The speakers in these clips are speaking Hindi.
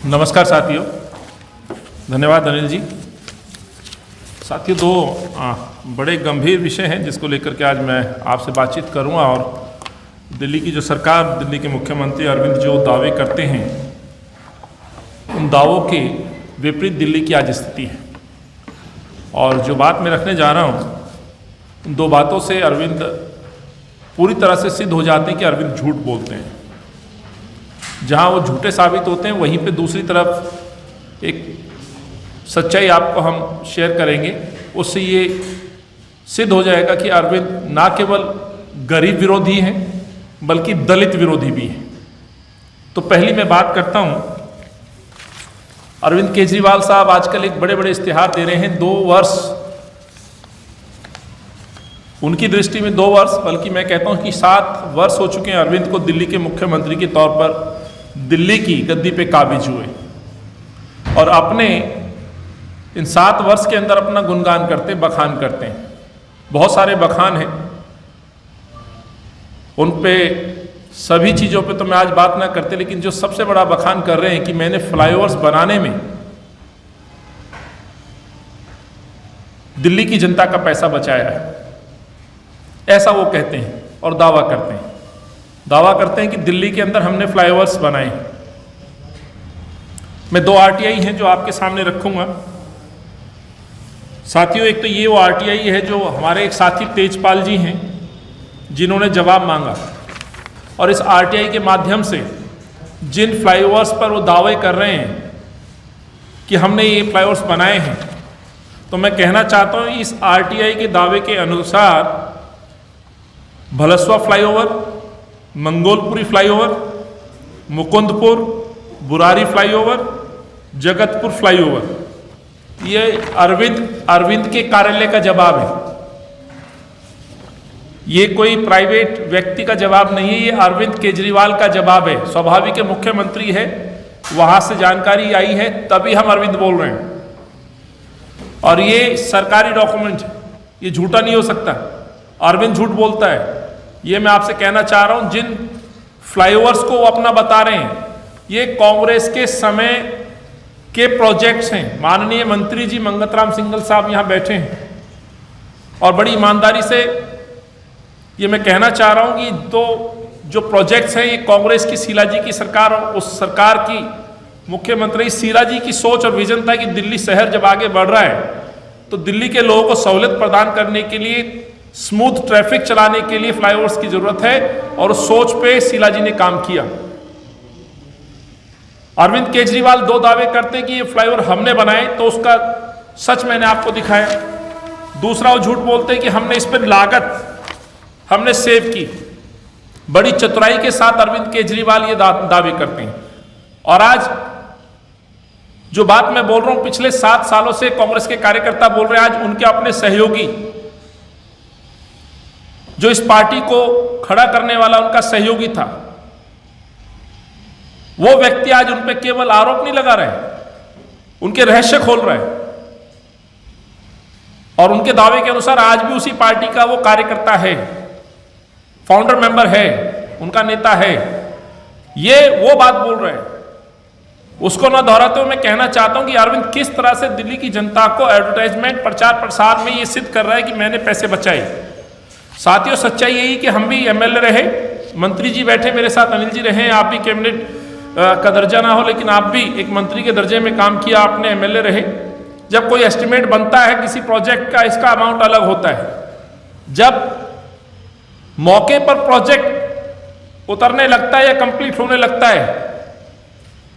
नमस्कार साथियों, धन्यवाद अनिल जी। साथियों, दो बड़े गंभीर विषय हैं जिसको लेकर के आज मैं आपसे बातचीत करूंगा। और दिल्ली की जो सरकार, दिल्ली के मुख्यमंत्री अरविंद जो दावे करते हैं, उन दावों के विपरीत दिल्ली की आज स्थिति है। और जो बात मैं रखने जा रहा हूं, उन दो बातों से अरविंद पूरी तरह से सिद्ध हो जाते हैं कि अरविंद झूठ बोलते हैं। जहां वो झूठे साबित होते हैं, वहीं पे दूसरी तरफ एक सच्चाई आपको हम शेयर करेंगे। उससे ये सिद्ध हो जाएगा कि अरविंद ना केवल गरीब विरोधी हैं, बल्कि दलित विरोधी भी हैं। तो पहली मैं बात करता हूं, अरविंद केजरीवाल साहब आजकल एक बड़े बड़े इश्तिहार दे रहे हैं। 2 वर्ष, उनकी दृष्टि में 2 वर्ष, बल्कि मैं कहता हूं कि 7 वर्ष हो चुके हैं अरविंद को दिल्ली के मुख्यमंत्री के तौर पर दिल्ली की गद्दी पे काबिज हुए। और अपने इन 7 वर्ष के अंदर अपना गुणगान करते, बखान करते हैं। बहुत सारे बखान हैं, उन पे सभी चीज़ों पे तो मैं आज बात ना करते, लेकिन जो सबसे बड़ा बखान कर रहे हैं कि मैंने फ्लाईओवर्स बनाने में दिल्ली की जनता का पैसा बचाया है, ऐसा वो कहते हैं और दावा करते हैं। दावा करते हैं कि दिल्ली के अंदर हमने फ्लाईओवर्स बनाए। मैं 2 आरटीआई हैं जो आपके सामने रखूंगा। साथियों, एक तो ये वो आरटीआई है जो हमारे एक साथी तेजपाल जी हैं, जिन्होंने जवाब मांगा। और इस आरटीआई के माध्यम से जिन फ्लाईओवर्स पर वो दावे कर रहे हैं कि हमने ये फ्लाईओवर्स बनाए हैं, तो मैं कहना चाहता हूँ इस आरटीआई के दावे के अनुसार Bhalswa flyover, Mangolpuri flyover, Mukundpur, Burari flyover, Jagatpur flyover, ये अरविंद के कार्यालय का जवाब है। ये कोई प्राइवेट व्यक्ति का जवाब नहीं है, ये अरविंद केजरीवाल का जवाब है। स्वाभाविक है, मुख्यमंत्री है, वहां से जानकारी आई है, तभी हम अरविंद बोल रहे हैं। और ये सरकारी डॉक्यूमेंट है, ये झूठा नहीं हो सकता। अरविंद झूठ बोलता है, ये मैं आपसे कहना चाह रहा हूं। जिन फ्लाईओवर्स को वो अपना बता रहे हैं, ये कांग्रेस के समय के प्रोजेक्ट्स हैं। माननीय मंत्री जी मंगतराम सिंघल साहब यहां बैठे हैं और बड़ी ईमानदारी से ये मैं कहना चाह रहा हूं कि तो जो प्रोजेक्ट्स हैं, ये कांग्रेस की शीला जी की सरकार, उस सरकार की मुख्यमंत्री शीला जी की सोच और विजन था कि दिल्ली शहर जब आगे बढ़ रहा है तो दिल्ली के लोगों को सहूलियत प्रदान करने के लिए, स्मूथ ट्रैफिक चलाने के लिए फ्लाईओवर्स की जरूरत है। और उस सोच पे शीला जी ने काम किया। अरविंद केजरीवाल 2 दावे करते हैं कि ये फ्लाईओवर हमने बनाए, तो उसका सच मैंने आपको दिखाया। दूसरा, वो झूठ बोलते हैं कि हमने इस पर लागत हमने सेव की। बड़ी चतुराई के साथ अरविंद केजरीवाल ये दावे करते हैं। और आज जो बात मैं बोल रहा हूं, पिछले 7 सालों से कांग्रेस के कार्यकर्ता बोल रहे हैं। आज उनके अपने सहयोगी, जो इस पार्टी को खड़ा करने वाला उनका सहयोगी था, वो व्यक्ति आज उन पे केवल आरोप नहीं लगा रहे, उनके रहस्य खोल रहे हैं। और उनके दावे के अनुसार आज भी उसी पार्टी का वो कार्यकर्ता है, फाउंडर मेंबर है, उनका नेता है। ये वो बात बोल रहे हैं, उसको ना दोहराते हुए मैं कहना चाहता हूं कि अरविंद किस तरह से दिल्ली की जनता को एडवर्टाइजमेंट, प्रचार प्रसार में ये सिद्ध कर रहा है कि मैंने पैसे बचाए। साथियों, सच्चाई यही कि हम भी एमएलए रहे, मंत्री जी बैठे मेरे साथ, अनिल जी रहे, आप भी कैबिनेट का दर्जा ना हो लेकिन आप भी एक मंत्री के दर्जे में काम किया, आपने एमएलए रहे। जब कोई एस्टिमेट बनता है किसी प्रोजेक्ट का, इसका अमाउंट अलग होता है। जब मौके पर प्रोजेक्ट उतरने लगता है या कंप्लीट होने लगता है,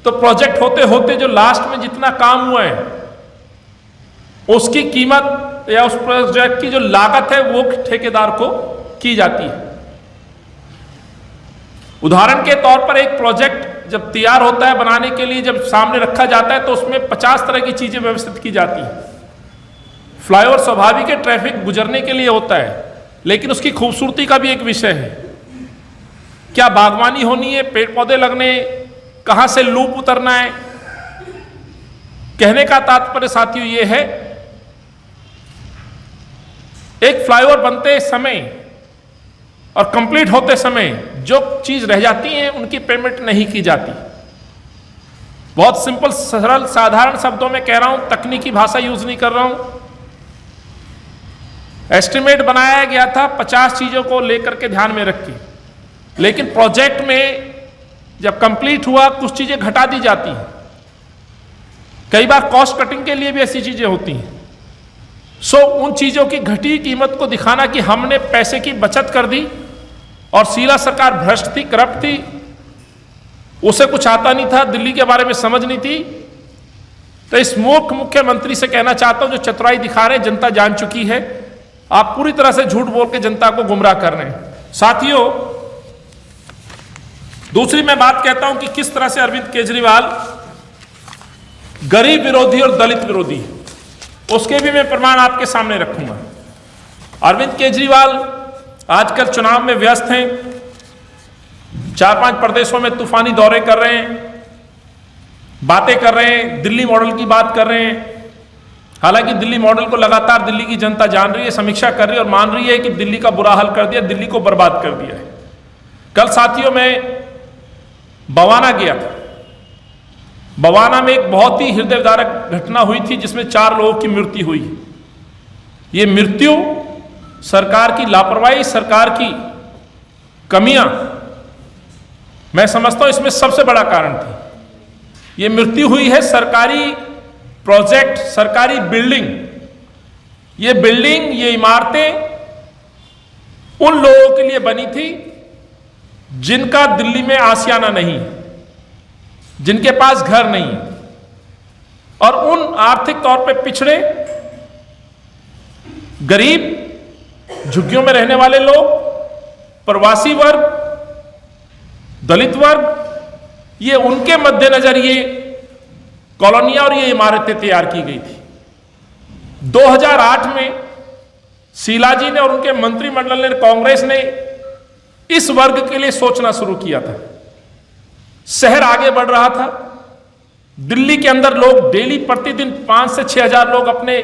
तो प्रोजेक्ट होते होते जो लास्ट में जितना काम हुआ है, उसकी कीमत या उस प्रोजेक्ट की जो लागत है, वो ठेकेदार को की जाती है। उदाहरण के तौर पर एक प्रोजेक्ट जब तैयार होता है बनाने के लिए, जब सामने रखा जाता है, तो उसमें 50 तरह की चीजें व्यवस्थित की जाती है। फ्लाईओवर स्वाभाविक है, ट्रैफिक गुजरने के लिए होता है, लेकिन उसकी खूबसूरती का भी एक विषय है। क्या बागवानी होनी है, पेड़ पौधे लगने, कहां से लूप उतरना है। कहने का तात्पर्य साथियों ये है, एक फ्लाईओवर बनते समय और कंप्लीट होते समय जो चीज रह जाती है, उनकी पेमेंट नहीं की जाती। बहुत सिंपल, सरल, साधारण शब्दों में कह रहा हूं, तकनीकी भाषा यूज नहीं कर रहा हूं। एस्टिमेट बनाया गया था 50 चीजों को लेकर के ध्यान में रख के, लेकिन प्रोजेक्ट में जब कंप्लीट हुआ कुछ चीजें घटा दी जाती हैं। कई बार कॉस्ट कटिंग के लिए भी ऐसी चीजें होती हैं। उन चीजों की घटी कीमत को दिखाना कि हमने पैसे की बचत कर दी, और शीला सरकार भ्रष्ट थी, करप्ट थी, उसे कुछ आता नहीं था, दिल्ली के बारे में समझ नहीं थी। तो इस मूर्ख मुख्यमंत्री से कहना चाहता हूं, जो चतुराई दिखा रहे हैं, जनता जान चुकी है, आप पूरी तरह से झूठ बोल के जनता को गुमराह कर रहे हैं। साथियों, दूसरी मैं बात कहता हूं कि किस तरह से अरविंद केजरीवाल गरीब विरोधी और दलित विरोधी, उसके भी मैं प्रमाण आपके सामने रखूंगा। अरविंद केजरीवाल आजकल चुनाव में व्यस्त हैं, 4-5 प्रदेशों में तूफानी दौरे कर रहे हैं, बातें कर रहे हैं, दिल्ली मॉडल की बात कर रहे हैं। हालांकि दिल्ली मॉडल को लगातार दिल्ली की जनता जान रही है, समीक्षा कर रही है और मान रही है कि दिल्ली का बुरा हाल कर दिया, दिल्ली को बर्बाद कर दिया है। कल साथियों मैं बवाना गया था। बवाना में एक बहुत ही हृदयविदारक घटना हुई थी, जिसमें 4 लोगों की मृत्यु हुई। ये मृत्यु सरकार की लापरवाही, सरकार की कमियां, मैं समझता हूं इसमें सबसे बड़ा कारण थी। ये मृत्यु हुई है सरकारी प्रोजेक्ट, सरकारी बिल्डिंग, ये इमारतें उन लोगों के लिए बनी थी जिनका दिल्ली में आशियाना नहीं, जिनके पास घर नहीं, और उन आर्थिक तौर पे पिछड़े, गरीब, झुग्गियों में रहने वाले लोग, प्रवासी वर्ग, दलित वर्ग, ये उनके मद्देनजर ये कॉलोनियां और ये इमारतें तैयार की गई थी। 2008 में शीला जी ने और उनके मंत्रिमंडल ने, कांग्रेस ने इस वर्ग के लिए सोचना शुरू किया था। शहर आगे बढ़ रहा था, दिल्ली के अंदर लोग डेली प्रतिदिन 5 से 6 हजार लोग अपने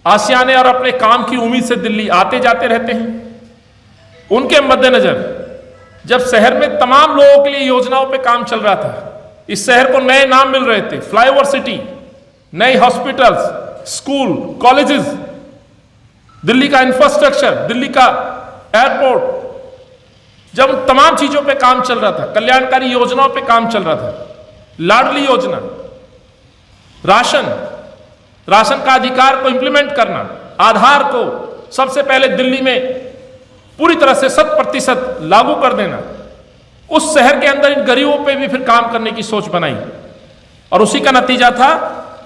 आशियाने और अपने काम की उम्मीद से दिल्ली आते जाते रहते हैं। उनके मद्देनजर जब शहर में तमाम लोगों के लिए योजनाओं पे काम चल रहा था, इस शहर को नए नाम मिल रहे थे, फ्लाईओवर सिटी, नए हॉस्पिटल्स, स्कूल, कॉलेजेस, दिल्ली का इंफ्रास्ट्रक्चर, दिल्ली का एयरपोर्ट, जब तमाम चीजों पे काम चल रहा था, कल्याणकारी योजनाओं पे काम चल रहा था, लाडली योजना, राशन का अधिकार को इंप्लीमेंट करना, आधार को सबसे पहले दिल्ली में पूरी तरह से 100% लागू कर देना, उस शहर के अंदर इन गरीबों पे भी फिर काम करने की सोच बनाई। और उसी का नतीजा था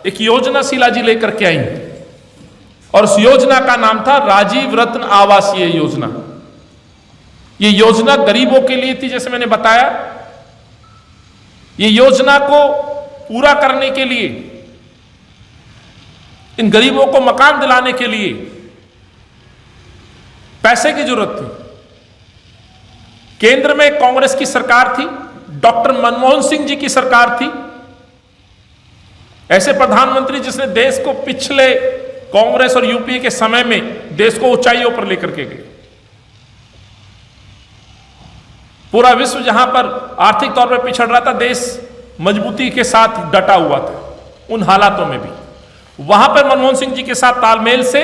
एक योजना शीला जी लेकर के आई, और उस योजना का नाम था राजीव रत्न आवासीय योजना। ये योजना गरीबों के लिए थी, जैसे मैंने बताया। ये योजना को पूरा करने के लिए, इन गरीबों को मकान दिलाने के लिए पैसे की जरूरत थी। केंद्र में कांग्रेस की सरकार थी, डॉक्टर मनमोहन सिंह जी की सरकार थी, ऐसे प्रधानमंत्री जिसने देश को पिछले कांग्रेस और यूपीए के समय में देश को ऊंचाइयों पर लेकर के गए। पूरा विश्व जहां पर आर्थिक तौर पर पिछड़ रहा था, देश मजबूती के साथ डटा हुआ था। उन हालातों में भी वहां पर मनमोहन सिंह जी के साथ तालमेल से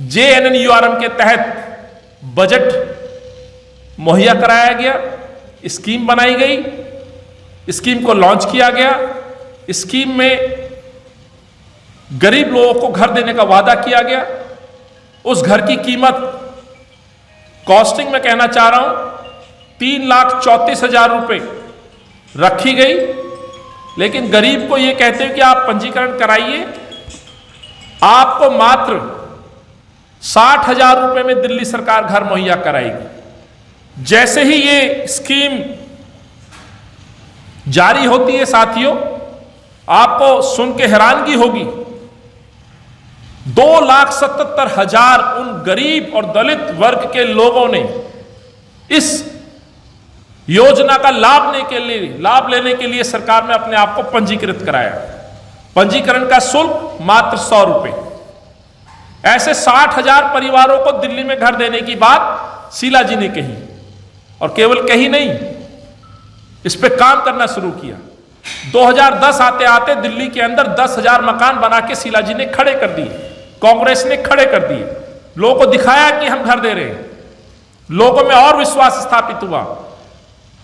JNNURM के तहत बजट मुहैया कराया गया, स्कीम बनाई गई, स्कीम को लॉन्च किया गया। स्कीम में गरीब लोगों को घर देने का वादा किया गया। उस घर की कीमत, कॉस्टिंग में कहना चाह रहा हूं, 3,34,000 रुपए रखी गई। लेकिन गरीब को यह कहते हैं कि आप पंजीकरण कराइए, आपको मात्र 60,000 रुपए में दिल्ली सरकार घर मुहैया कराएगी। जैसे ही ये स्कीम जारी होती है साथियों, आपको सुन के हैरानगी होगी, 2,77,000 उन गरीब और दलित वर्ग के लोगों ने इस योजना का लाभ लेने के लिए सरकार में अपने आप को पंजीकृत कराया। पंजीकरण का शुल्क मात्र 100 रुपए। ऐसे 60,000 परिवारों को दिल्ली में घर देने की बात शीला जी ने कही, और केवल कही नहीं, इस पे काम करना शुरू किया। 2010 आते आते दिल्ली के अंदर 10,000 मकान बना के शीला जी ने खड़े कर दिए, कांग्रेस ने खड़े कर दिए, लोगों को दिखाया कि हम घर दे रहे हैं, लोगों में और विश्वास स्थापित हुआ।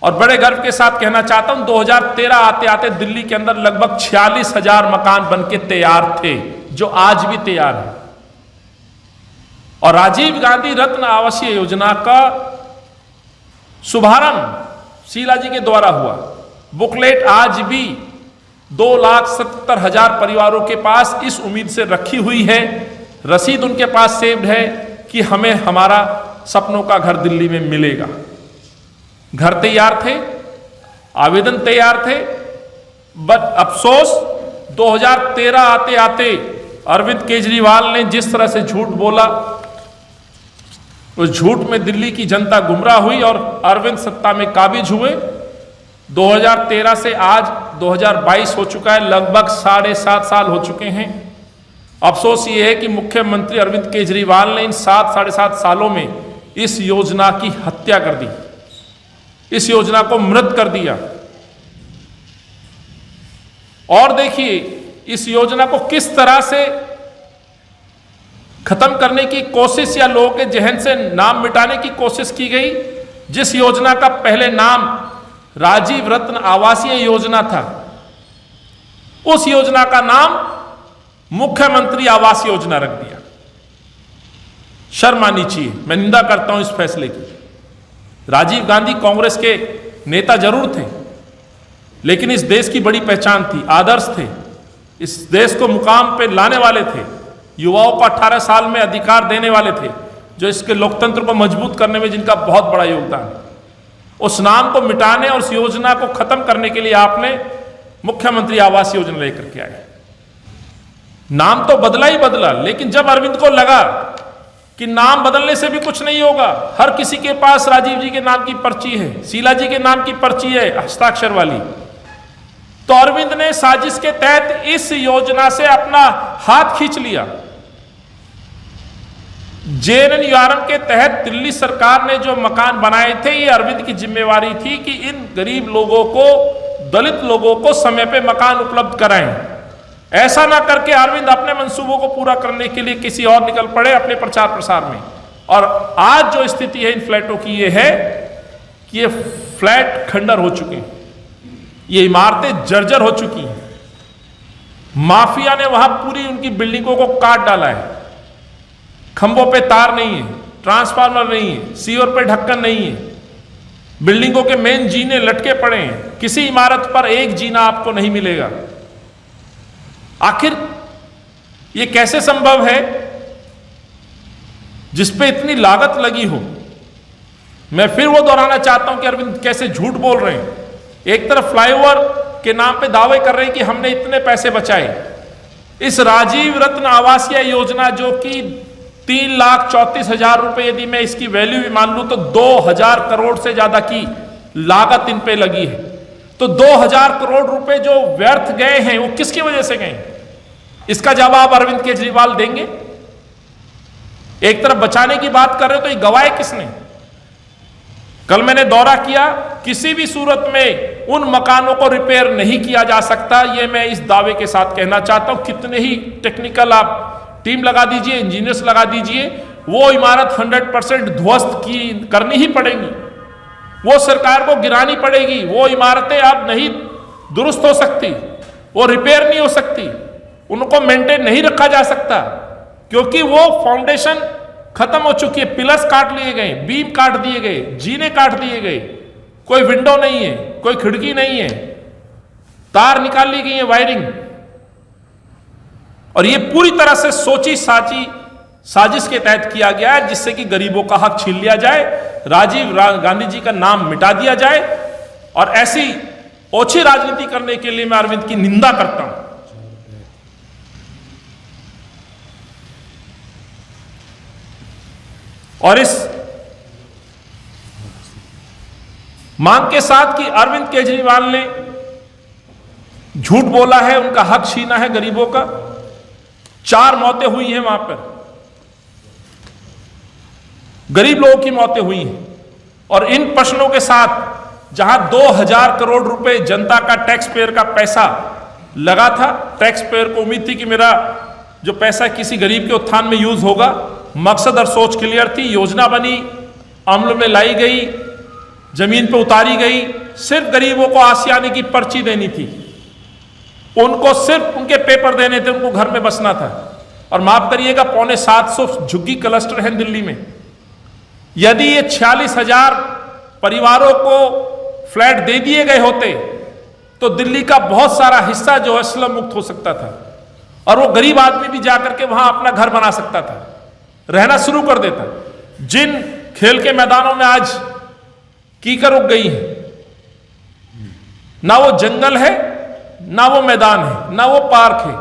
और बड़े गर्व के साथ कहना चाहता हूं 2013 आते आते दिल्ली के अंदर लगभग 46,000 मकान बनके तैयार थे, जो आज भी तैयार है। और राजीव गांधी रत्न आवासीय योजना का शुभारंभ शीला जी के द्वारा हुआ। बुकलेट आज भी 2,70,000 परिवारों के पास इस उम्मीद से रखी हुई है, रसीद उनके पास सेव्ड है कि हमें हमारा सपनों का घर दिल्ली में मिलेगा। घर तैयार थे, आवेदन तैयार थे, बट अफसोस 2013 आते आते अरविंद केजरीवाल ने जिस तरह से झूठ बोला, उस झूठ में दिल्ली की जनता गुमराह हुई और अरविंद सत्ता में काबिज हुए। 2013 से आज 2022 हो चुका है, लगभग 7.5 साल हो चुके हैं। अफसोस ये है कि मुख्यमंत्री अरविंद केजरीवाल ने इन 7-7.5 सालों में इस योजना की हत्या कर दी, इस योजना को मृत कर दिया। और देखिए इस योजना को किस तरह से खत्म करने की कोशिश या लोगों के जहन से नाम मिटाने की कोशिश की गई। जिस योजना का पहले नाम राजीव रत्न आवासीय योजना था, उस योजना का नाम मुख्यमंत्री आवास योजना रख दिया। शर्म आनी चाहिए, मैं निंदा करता हूं इस फैसले की। राजीव गांधी कांग्रेस के नेता जरूर थे, लेकिन इस देश की बड़ी पहचान थी, आदर्श थे, इस देश को मुकाम पे लाने वाले थे, युवाओं को 18 साल में अधिकार देने वाले थे, जो इसके लोकतंत्र को मजबूत करने में जिनका बहुत बड़ा योगदान है। उस नाम को मिटाने और उस योजना को खत्म करने के लिए आपने मुख्यमंत्री आवास योजना लेकर के आए। नाम तो बदला ही बदला, लेकिन जब अरविंद को लगा कि नाम बदलने से भी कुछ नहीं होगा, हर किसी के पास राजीव जी के नाम की पर्ची है, शीला जी के नाम की पर्ची है हस्ताक्षर वाली, तो अरविंद ने साजिश के तहत इस योजना से अपना हाथ खींच लिया। JNNURM के तहत दिल्ली सरकार ने जो मकान बनाए थे, ये अरविंद की जिम्मेवारी थी कि इन गरीब लोगों को, दलित लोगों को समय पे मकान उपलब्ध कराएं। ऐसा ना करके अरविंद अपने मंसूबों को पूरा करने के लिए किसी और निकल पड़े अपने प्रचार प्रसार में। और आज जो स्थिति है इन फ्लैटों की ये है कि ये फ्लैट खंडर हो चुके हैं, ये इमारतें जर्जर हो चुकी हैं। माफिया ने वहां पूरी उनकी बिल्डिंगों को काट डाला है, खंभों पे तार नहीं है, ट्रांसफार्मर नहीं है, सीवर पे ढक्कन नहीं है, बिल्डिंगों के मेन जीने लटके पड़े हैं, किसी इमारत पर एक जीना आपको नहीं मिलेगा। आखिर ये कैसे संभव है जिसपे इतनी लागत लगी हो? मैं फिर वो दोहराना चाहता हूं कि अरविंद कैसे झूठ बोल रहे हैं। एक तरफ फ्लाईओवर के नाम पे दावे कर रहे हैं कि हमने इतने पैसे बचाए। इस राजीव रत्न आवासीय योजना जो कि 3,34,000 रुपए, यदि मैं इसकी वैल्यू भी मान लूं तो 2,000 करोड़ से ज्यादा की लागत इन पे लगी है। तो 2,000 करोड़ रुपए जो व्यर्थ गए हैं वो किसकी वजह से गए? इसका जवाब अरविंद केजरीवाल देंगे। एक तरफ बचाने की बात कर रहे हो तो ये गवाए किसने? कल मैंने दौरा किया, किसी भी सूरत में उन मकानों को रिपेयर नहीं किया जा सकता, ये मैं इस दावे के साथ कहना चाहता हूं। कितने ही टेक्निकल आप टीम लगा दीजिए, इंजीनियर्स लगा दीजिए, वो इमारत 100% ध्वस्त की करनी ही पड़ेगी, वो सरकार को गिरानी पड़ेगी। वो इमारतें अब नहीं दुरुस्त हो सकती, वो रिपेयर नहीं हो सकती, उनको मेंटेन नहीं रखा जा सकता, क्योंकि वो फाउंडेशन खत्म हो चुकी है। पिलर्स काट लिए गए, बीम काट दिए गए, जीने काट दिए गए, कोई विंडो नहीं है, कोई खिड़की नहीं है, तार निकाल ली गई है, वायरिंग। और ये पूरी तरह से सोची साची साजिश के तहत किया गया है, जिससे कि गरीबों का हक छीन लिया जाए, राजीव गांधी जी का नाम मिटा दिया जाए। और ऐसी ओछी राजनीति करने के लिए मैं अरविंद की निंदा करता हूं। और इस मांग के साथ कि अरविंद केजरीवाल ने झूठ बोला है, उनका हक छीना है गरीबों का। 4 मौतें हुई हैं वहां पर, गरीब लोगों की मौतें हुई हैं। और इन प्रश्नों के साथ जहां 2000 करोड़ रुपए जनता का टैक्स पेयर का पैसा लगा था। टैक्स पेयर को उम्मीद थी कि मेरा जो पैसा किसी गरीब के उत्थान में यूज होगा। मकसद और सोच क्लियर थी, योजना बनी, अमल में लाई गई, जमीन पे उतारी गई। सिर्फ गरीबों को आसियाने की पर्ची देनी थी, उनको सिर्फ उनके पेपर देने थे, उनको घर में बसना था। और माफ करिएगा, 750 झुग्गी क्लस्टर हैं दिल्ली में। यदि ये 46,000 परिवारों को फ्लैट दे दिए गए होते तो दिल्ली का बहुत सारा हिस्सा जो है स्लम मुक्त हो सकता था और वो गरीब आदमी भी जाकर के वहां अपना घर बना सकता था, रहना शुरू कर देता। जिन खेल के मैदानों में आज कीकर उग गई है, ना वो जंगल है, ना वो मैदान है, ना वो पार्क है।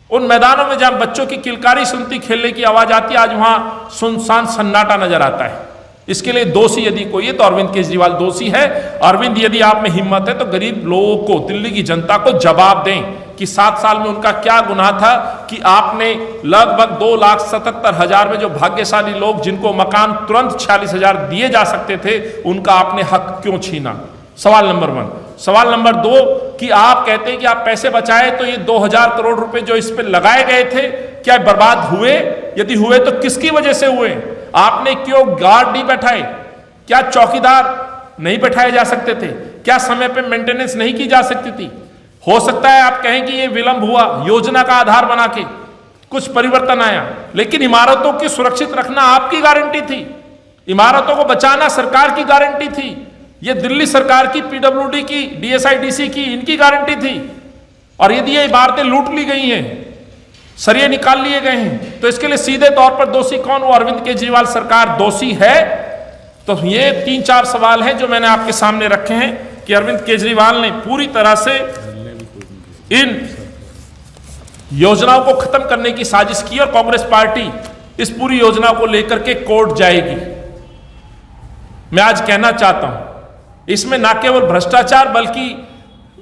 उन मैदानों में जहां बच्चों की किलकारी सुनती, खेलने की आवाज आती है, आज वहां सुनसान सन्नाटा नजर आता है। इसके लिए दोषी यदि कोई है तो अरविंद केजरीवाल दोषी है। अरविंद, यदि आप में हिम्मत है तो गरीब लोगों को, दिल्ली की जनता को जवाब दें कि 7 साल में उनका क्या गुनाह था कि आपने लगभग 2,77,000 में जो भाग्यशाली लोग जिनको मकान तुरंत 46,000 दिए जा सकते थे, उनका आपने हक क्यों छीना। सवाल नंबर 1। सवाल नंबर 2 कि आप कहते हैं कि आप पैसे बचाए, तो ये 2000 करोड़ रुपए जो इस पे लगाए गए थे क्या बर्बाद हुए? यदि हुए तो किसकी वजह से हुए? आपने क्यों गार्ड नहीं बैठाए? क्या चौकीदार नहीं बैठाए जा सकते थे? क्या समय पे मेंटेनेंस नहीं की जा सकती थी? हो सकता है आप कहें कि ये विलंब हुआ, योजना का आधार बना के कुछ परिवर्तन आया, लेकिन इमारतों की सुरक्षित रखना आपकी गारंटी थी, इमारतों को बचाना सरकार की गारंटी थी। ये दिल्ली सरकार की, पीडब्ल्यूडी की, डीएसआईडीसी की, इनकी गारंटी थी। और यदि ये इमारतें लूट ली गई हैं, सरिये निकाल लिए गए हैं, तो इसके लिए सीधे तौर पर दोषी कौन? वो अरविंद केजरीवाल सरकार दोषी है। तो ये 3-4 सवाल हैं जो मैंने आपके सामने रखे हैं कि अरविंद केजरीवाल ने पूरी तरह से इन योजनाओं को खत्म करने की साजिश की और कांग्रेस पार्टी इस पूरी योजना को लेकर के कोर्ट जाएगी। मैं आज कहना चाहता हूं, इसमें ना केवल भ्रष्टाचार बल्कि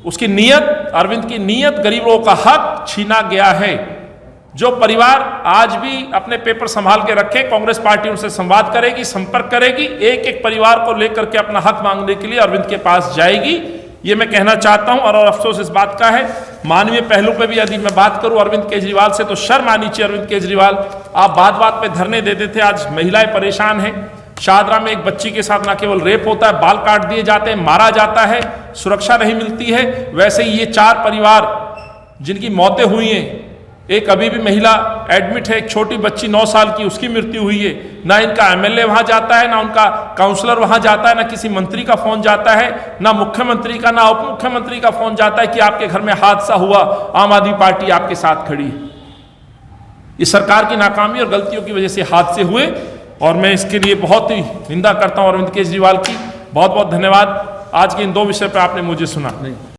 उसकी नीयत, अरविंद की नीयत, गरीबों का हक छीना गया है। जो परिवार आज भी अपने पेपर संभाल के रखे, कांग्रेस पार्टी उनसे संवाद करेगी, संपर्क करेगी, एक एक परिवार को लेकर के अपना हक मांगने के लिए अरविंद के पास जाएगी। ये मैं कहना चाहता हूं। और अफसोस इस बात का है, मानवीय पहलू पे भी यदि मैं बात करूं अरविंद केजरीवाल से, तो शर्म आनी चाहिए। अरविंद केजरीवाल, आप बात बात पे धरने देते थे, आज महिलाएं परेशान हैं। शाहदरा में एक बच्ची के साथ न केवल रेप होता है, बाल काट दिए जाते हैं, मारा जाता है, सुरक्षा नहीं मिलती है। वैसे ही ये 4 परिवार जिनकी मौतें हुई हैं, एक अभी भी महिला एडमिट है, एक छोटी बच्ची 9 साल की, उसकी मृत्यु हुई है। ना इनका एमएलए वहां जाता है, ना उनका काउंसलर वहां जाता है, ना किसी मंत्री का फोन जाता है, ना मुख्यमंत्री का, ना उप मुख्यमंत्री का फोन जाता है कि आपके घर में हादसा हुआ, आम आदमी पार्टी आपके साथ खड़ी है। इस सरकार की नाकामी और गलतियों की वजह से हादसे हुए और मैं इसके लिए बहुत ही निंदा करता हूं अरविंद केजरीवाल की। बहुत बहुत धन्यवाद। आज के इन 2 विषय पर आपने मुझे सुना।